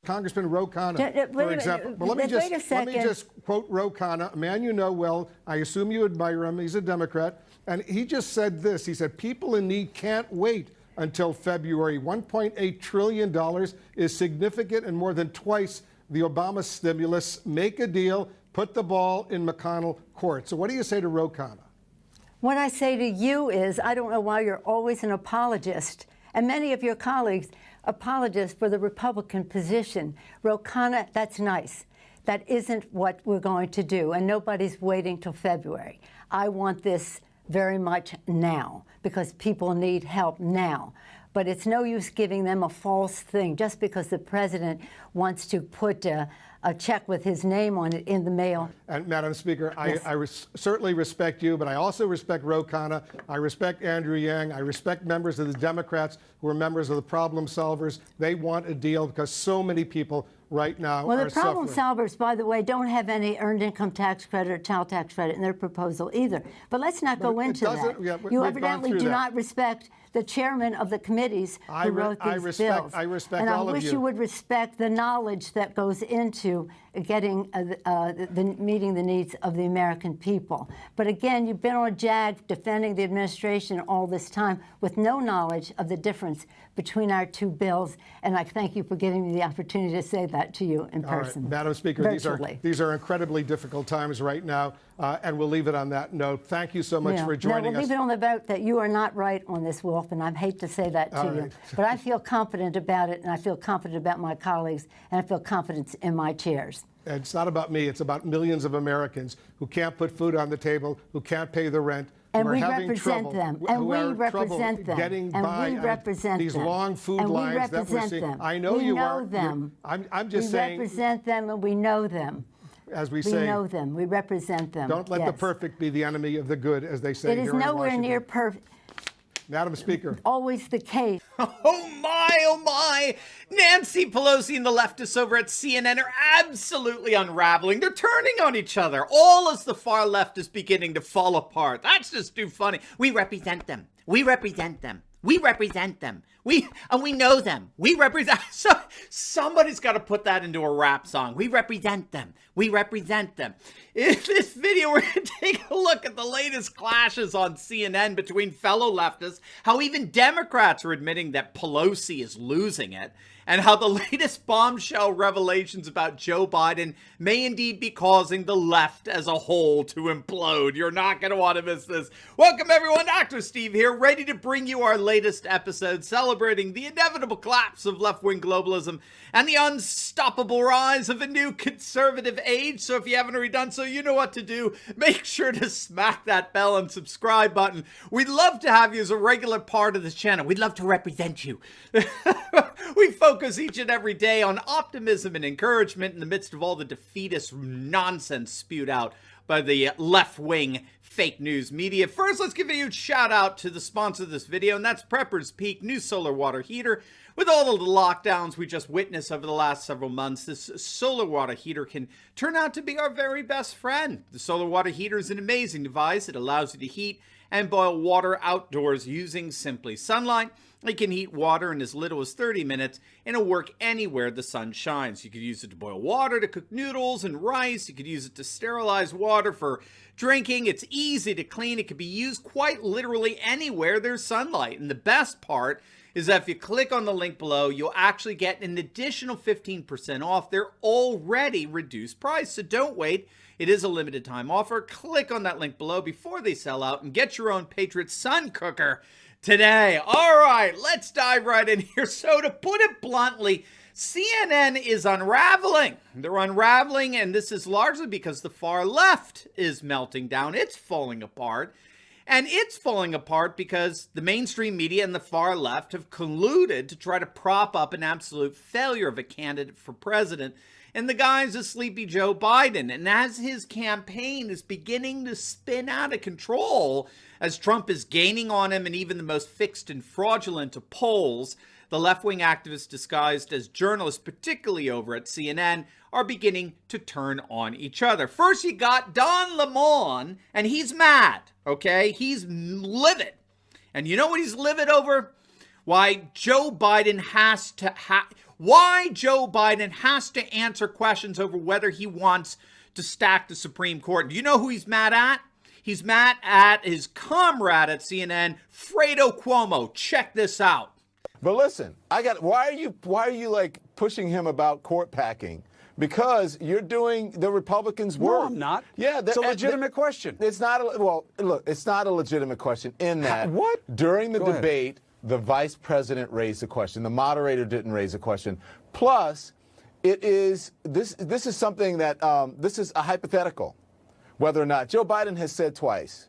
Congressman Ro Khanna, for example. Well, let me just quote Ro Khanna, a man you know well. I assume you admire him. He's a Democrat. And he just said this. He said, people in need can't wait until February. $1.8 trillion is significant and more than twice the Obama stimulus. Make a deal. Put the ball in McConnell court. So what do you say to Ro Khanna? What I say to you is, I don't know why you're always an apologist, and many of your colleagues apologists for the Republican position. Ro Khanna, that's nice. That isn't what we're going to do, and nobody's waiting till February. I want this very much now, because people need help now. But it's no use giving them a false thing just because the president wants to put a check with his name on it in the mail. And Madam Speaker, yes. I certainly respect you, but I also respect Ro Khanna. I respect Andrew Yang. I respect members of the Democrats who are members of the problem solvers. They want a deal because so many people right now well, are the problem suffering. solvers, by the way, don't have any earned income tax credit or child tax credit in their proposal either. But let's not go into that. Yeah, you evidently do not respect the chairman of the committees who wrote these bills. I respect and all of you. I wish you would respect the knowledge that goes into getting meeting the needs of the American people. But again, you've been on a jag defending the administration all this time with no knowledge of the difference between our two bills. And I thank you for giving me the opportunity to say that to you in person. Right. Madam Speaker, these are incredibly difficult times right now, and we'll leave it on that note. Thank you so much for joining us. We'll leave it on the note that you are not right on this, Wolf, and I hate to say that to you. But I feel confident about it, and I feel confident about my colleagues, and I feel confidence in my chairs. And it's not about me. It's about millions of Americans who can't put food on the table, who can't pay the rent. And we represent them. And we represent them. And we represent them. These long food lines that we're seeing. I know you are. We know them. I'm just saying. We represent them, and we know them. As we say. We know them. We represent them. Don't let the perfect be the enemy of the good, as they say here in Washington. It is nowhere near perfect. Madam Speaker. Always the case. Oh my. Nancy Pelosi and the leftists over at CNN are absolutely unraveling. They're turning on each other, all as the far left is beginning to fall apart. That's just too funny. We represent them. We represent them. We represent them. We know them. We represent. So somebody's got to put that into a rap song. We represent them. We represent them. In this video, we're going to take a look at the latest clashes on CNN between fellow leftists, how even Democrats are admitting that Pelosi is losing it, and how the latest bombshell revelations about Joe Biden may indeed be causing the left as a whole to implode. You're not going to want to miss this. Welcome, everyone. Dr. Steve here, ready to bring you our latest episode celebrating the inevitable collapse of left-wing globalism and the unstoppable rise of a new conservative age. So if you haven't already done so, you know what to do. Make sure to smack that bell and subscribe button. We'd love to have you as a regular part of this channel. We'd love to represent you. We focus each and every day on optimism and encouragement in the midst of all the defeatist nonsense spewed out by the left-wing fake news media. First, let's give a huge shout out to the sponsor of this video, and that's Prepper's Peak new solar water heater. With all of the lockdowns we just witnessed over the last several months, this solar water heater can turn out to be our very best friend. The solar water heater is an amazing device. It allows you to heat and boil water outdoors using simply sunlight. It can heat water in as little as 30 minutes, and it'll work anywhere the sun shines. You could use it to boil water, to cook noodles and rice. You could use it to sterilize water for drinking. It's easy to clean. It can be used quite literally anywhere there's sunlight. And the best part is that if you click on the link below, you'll actually get an additional 15% off their already reduced price. So don't wait. It is a limited time offer. Click on that link below before they sell out and get your own Patriot Sun cooker today. All right, let's dive right in here. So to put it bluntly, CNN is unraveling. They're unraveling, and this is largely because the far left is melting down. It's falling apart. And it's falling apart because the mainstream media and the far left have colluded to try to prop up an absolute failure of a candidate for president in the guise of Sleepy Joe Biden. And as his campaign is beginning to spin out of control, as Trump is gaining on him in even the most fixed and fraudulent of polls, the left-wing activists disguised as journalists, particularly over at CNN, are beginning to turn on each other. First, you got Don Lemon, and he's mad, okay? He's livid. And you know what he's livid over? Why, Joe Biden has to why Joe Biden has to answer questions over whether he wants to stack the Supreme Court. Do you know who he's mad at? He's mad at his comrade at CNN, Fredo Cuomo. Check this out. But listen, why are you like pushing him about court packing? Because you're doing the Republicans' work. No, I'm not. Yeah, it's a legitimate question. It's not. Look, it's not a legitimate question in that. What? During the Go debate, the vice president raised the question. The moderator didn't raise a question. Plus, it is this is something that this is a hypothetical, whether or not Joe Biden has said twice,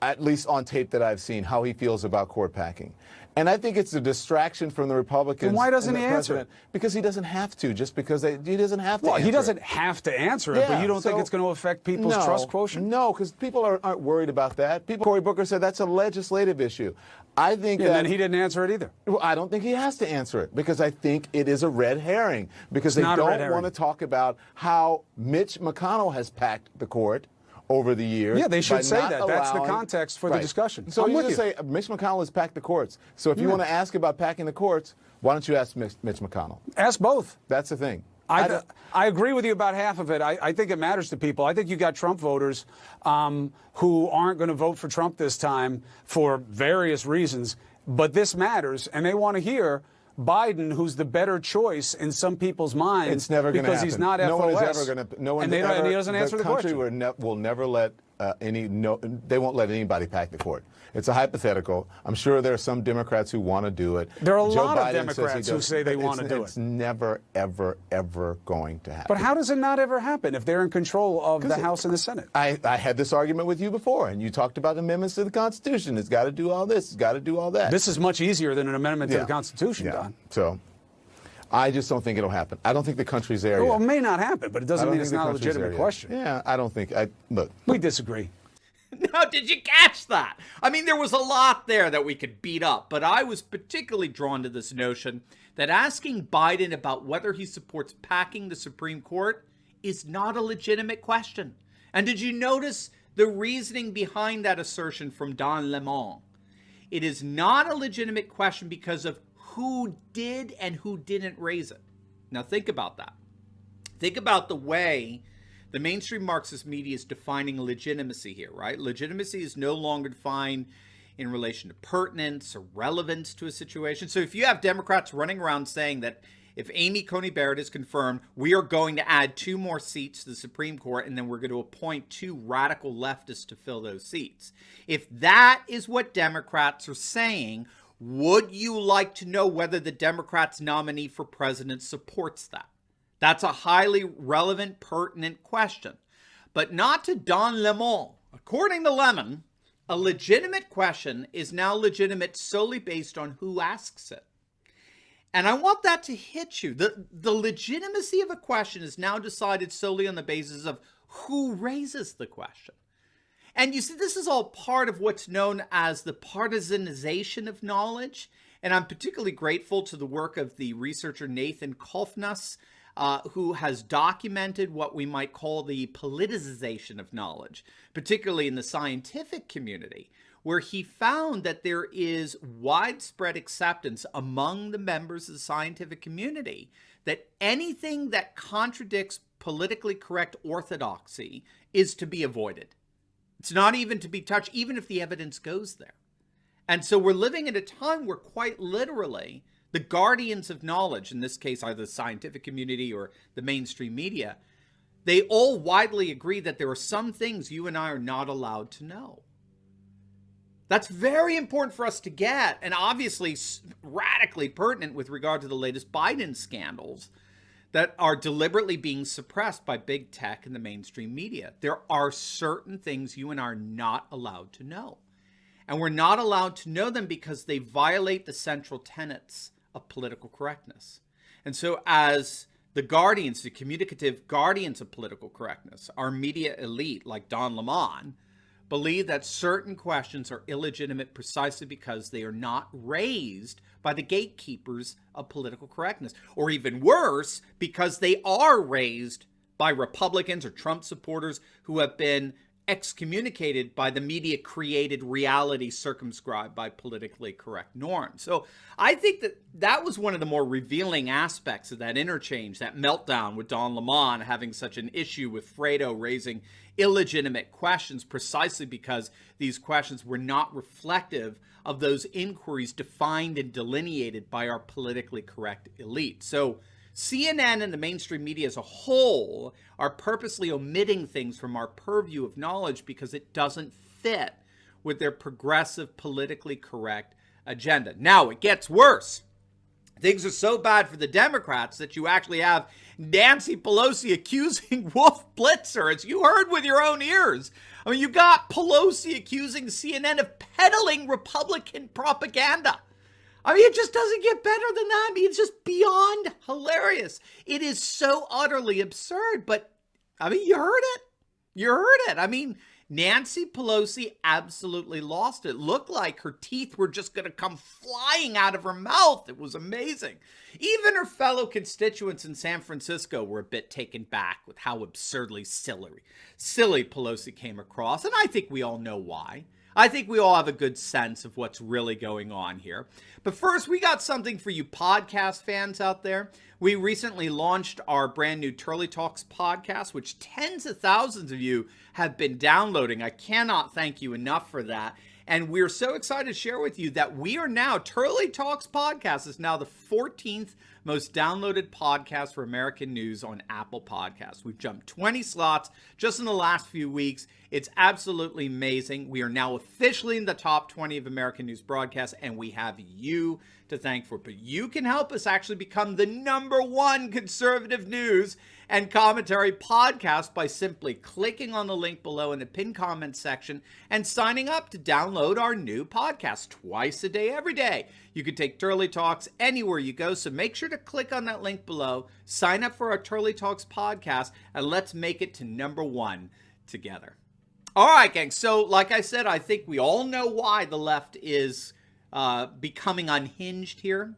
at least on tape that I've seen, how he feels about court packing. And I think it's a distraction from the Republicans. Then why doesn't he answer it? Because he doesn't have to, just because he doesn't have to Well, answer he doesn't it. have to answer it, but you don't think it's going to affect people's trust quotient? No, because people aren't worried about that. Cory Booker said that's a legislative issue. I think that... And he didn't answer it either. Well, I don't think he has to answer it, because I think it is a red herring. Because they don't want to talk about how Mitch McConnell has packed the court over the years. Yeah, they should say that. That's the context for the discussion. So you just say Mitch McConnell has packed the courts. So if you want to ask about packing the courts, why don't you ask Mitch McConnell? Ask both. That's the thing. I agree with you about half of it. I think it matters to people. I think you got Trump voters who aren't going to vote for Trump this time for various reasons. But this matters, and they want to hear Biden, who's the better choice in some people's minds. It's never going to happen. Because he's not FOS. No one is ever going to. No one and he doesn't answer the question. The country will never let they won't let anybody pack the court. It's a hypothetical. I'm sure there are some Democrats who want to do it. There are a lot of Democrats who say they want to do it. It's never, ever, ever going to happen. But how does it not ever happen if they're in control of the House and the Senate? I had this argument with you before, and you talked about amendments to the Constitution. It's got to do all this. It's got to do all that. This is much easier than an amendment to the Constitution, Don. So I just don't think it'll happen. I don't think the country's there yet. Well, it may not happen, but it doesn't mean it's not a legitimate question. Yeah, I don't think. Look. We disagree. Now, did you catch that? I mean, there was a lot there that we could beat up, but I was particularly drawn to this notion that asking Biden about whether he supports packing the Supreme Court is not a legitimate question. And did you notice the reasoning behind that assertion from Don Lemon? It is not a legitimate question because of who did and who didn't raise it. Now, think about that. Think about the way the mainstream Marxist media is defining legitimacy here, right? Legitimacy is no longer defined in relation to pertinence or relevance to a situation. So if you have Democrats running around saying that if Amy Coney Barrett is confirmed, we are going to add 2 more seats to the Supreme Court, and then we're going to appoint 2 radical leftists to fill those seats. If that is what Democrats are saying, would you like to know whether the Democrats' nominee for president supports that? That's a highly relevant, pertinent question. But not to Don Lemon. According to Lemon, a legitimate question is now legitimate solely based on who asks it. And I want that to hit you. The legitimacy of a question is now decided solely on the basis of who raises the question. And you see, this is all part of what's known as the partisanization of knowledge. And I'm particularly grateful to the work of the researcher Nathan Kolfnuss, who has documented what we might call the politicization of knowledge, particularly in the scientific community, where he found that there is widespread acceptance among the members of the scientific community that anything that contradicts politically correct orthodoxy is to be avoided. It's not even to be touched, even if the evidence goes there. And so we're living at a time where quite literally the guardians of knowledge, in this case either the scientific community or the mainstream media, they all widely agree that there are some things you and I are not allowed to know. That's very important for us to get, and obviously radically pertinent with regard to the latest Biden scandals that are deliberately being suppressed by big tech and the mainstream media. There are certain things you and I are not allowed to know. And we're not allowed to know them because they violate the central tenets of political correctness. And so as the guardians, the communicative guardians of political correctness, our media elite like Don Lemon, believe that certain questions are illegitimate precisely because they are not raised by the gatekeepers of political correctness. Or even worse, because they are raised by Republicans or Trump supporters who have been excommunicated by the media-created reality circumscribed by politically correct norms. So I think that was one of the more revealing aspects of that interchange, that meltdown with Don Lemon having such an issue with Fredo raising illegitimate questions precisely because these questions were not reflective of those inquiries defined and delineated by our politically correct elite. So CNN and the mainstream media as a whole are purposely omitting things from our purview of knowledge because it doesn't fit with their progressive, politically correct agenda. Now, it gets worse. Things are so bad for the Democrats that you actually have Nancy Pelosi accusing Wolf Blitzer, as you heard with your own ears. I mean, you got Pelosi accusing CNN of peddling Republican propaganda. I mean, it just doesn't get better than that. I mean, it's just beyond hilarious. It is so utterly absurd, but I mean, you heard it. You heard it. I mean, Nancy Pelosi absolutely lost it. Looked like her teeth were just going to come flying out of her mouth. It was amazing. Even her fellow constituents in San Francisco were a bit taken back with how absurdly silly Pelosi came across. And I think we all know why. I think we all have a good sense of what's really going on here. But first, we got something for you podcast fans out there. We recently launched our brand new Turley Talks podcast, which tens of thousands of you have been downloading. I cannot thank you enough for that. And we're so excited to share with you that we are now, Turley Talks podcast is now the 14th most downloaded podcast for American news on Apple Podcasts. We've jumped 20 slots just in the last few weeks. It's absolutely amazing. We are now officially in the top 20 of American news broadcasts, and we have you to thank for it. But you can help us actually become the #1 conservative news and commentary podcast by simply clicking on the link below in the pinned comment section and signing up to download our new podcast twice a day, every day. You can take Turley Talks anywhere you go, so make sure to click on that link below, sign up for our Turley Talks podcast, and let's make it to #1 together. All right, gang. So like I said, I think we all know why the left is becoming unhinged here.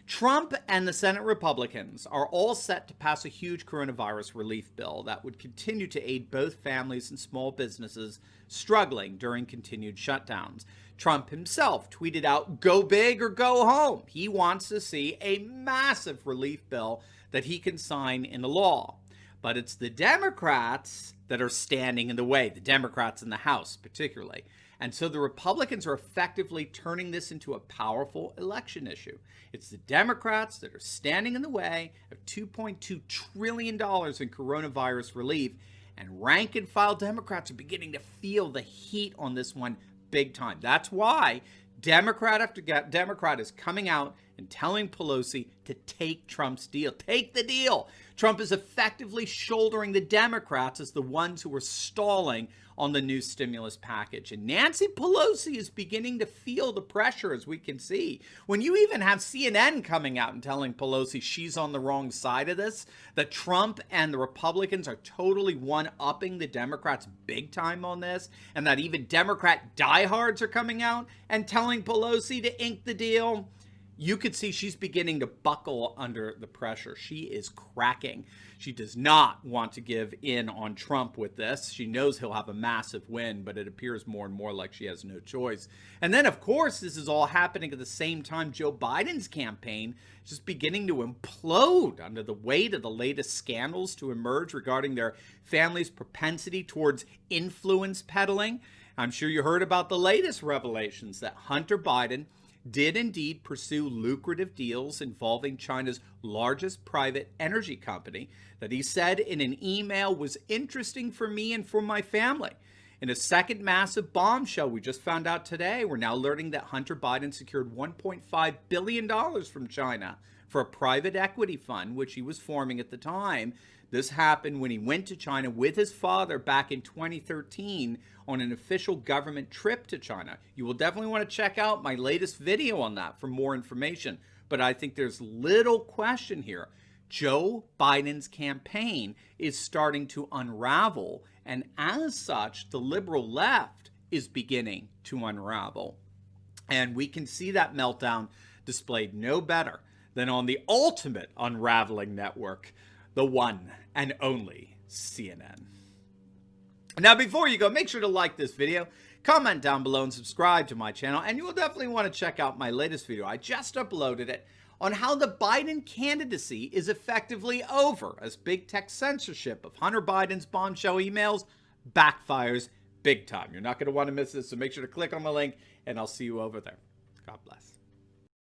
Trump and the Senate Republicans are all set to pass a huge coronavirus relief bill that would continue to aid both families and small businesses struggling during continued shutdowns. Trump himself tweeted out, "Go big or go home." He wants to see a massive relief bill that he can sign into law. But it's the Democrats that are standing in the way, the Democrats in the House particularly. And so the Republicans are effectively turning this into a powerful election issue. It's the Democrats that are standing in the way of $2.2 trillion in coronavirus relief, and rank and file Democrats are beginning to feel the heat on this one big time. That's why Democrat after Democrat is coming out and telling Pelosi to take Trump's deal. Take the deal. Trump is effectively shouldering the Democrats as the ones who are stalling on the new stimulus package. And Nancy Pelosi is beginning to feel the pressure, as we can see. When you even have CNN coming out and telling Pelosi she's on the wrong side of this, that Trump and the Republicans are totally one-upping the Democrats big time on this, and that even Democrat diehards are coming out and telling Pelosi to ink the deal, you could see she's beginning to buckle under the pressure. She is cracking. She does not want to give in on Trump with this. She knows he'll have a massive win, but it appears more and more like she has no choice. And then, of course, this is all happening at the same time Joe Biden's campaign is just beginning to implode under the weight of the latest scandals to emerge regarding their family's propensity towards influence peddling. I'm sure you heard about the latest revelations that Hunter Biden did indeed pursue lucrative deals involving China's largest private energy company that he said in an email was interesting for me and for my family. In a second massive bombshell we just found out today, we're now learning that Hunter Biden secured $1.5 billion from China for a private equity fund, which he was forming at the time. This happened when he went to China with his father back in 2013 on an official government trip to China. You will definitely want to check out my latest video on that for more information. But I think there's little question here. Joe Biden's campaign is starting to unravel, and as such, the liberal left is beginning to unravel. And we can see that meltdown displayed no better than on the ultimate unraveling network, the one and only CNN. Now, before you go, make sure to like this video, comment down below, and subscribe to my channel. And you will definitely want to check out my latest video. I just uploaded it on how the Biden candidacy is effectively over as big tech censorship of Hunter Biden's bombshell emails backfires big time. You're not going to want to miss this, so make sure to click on the link, and I'll see you over there. God bless.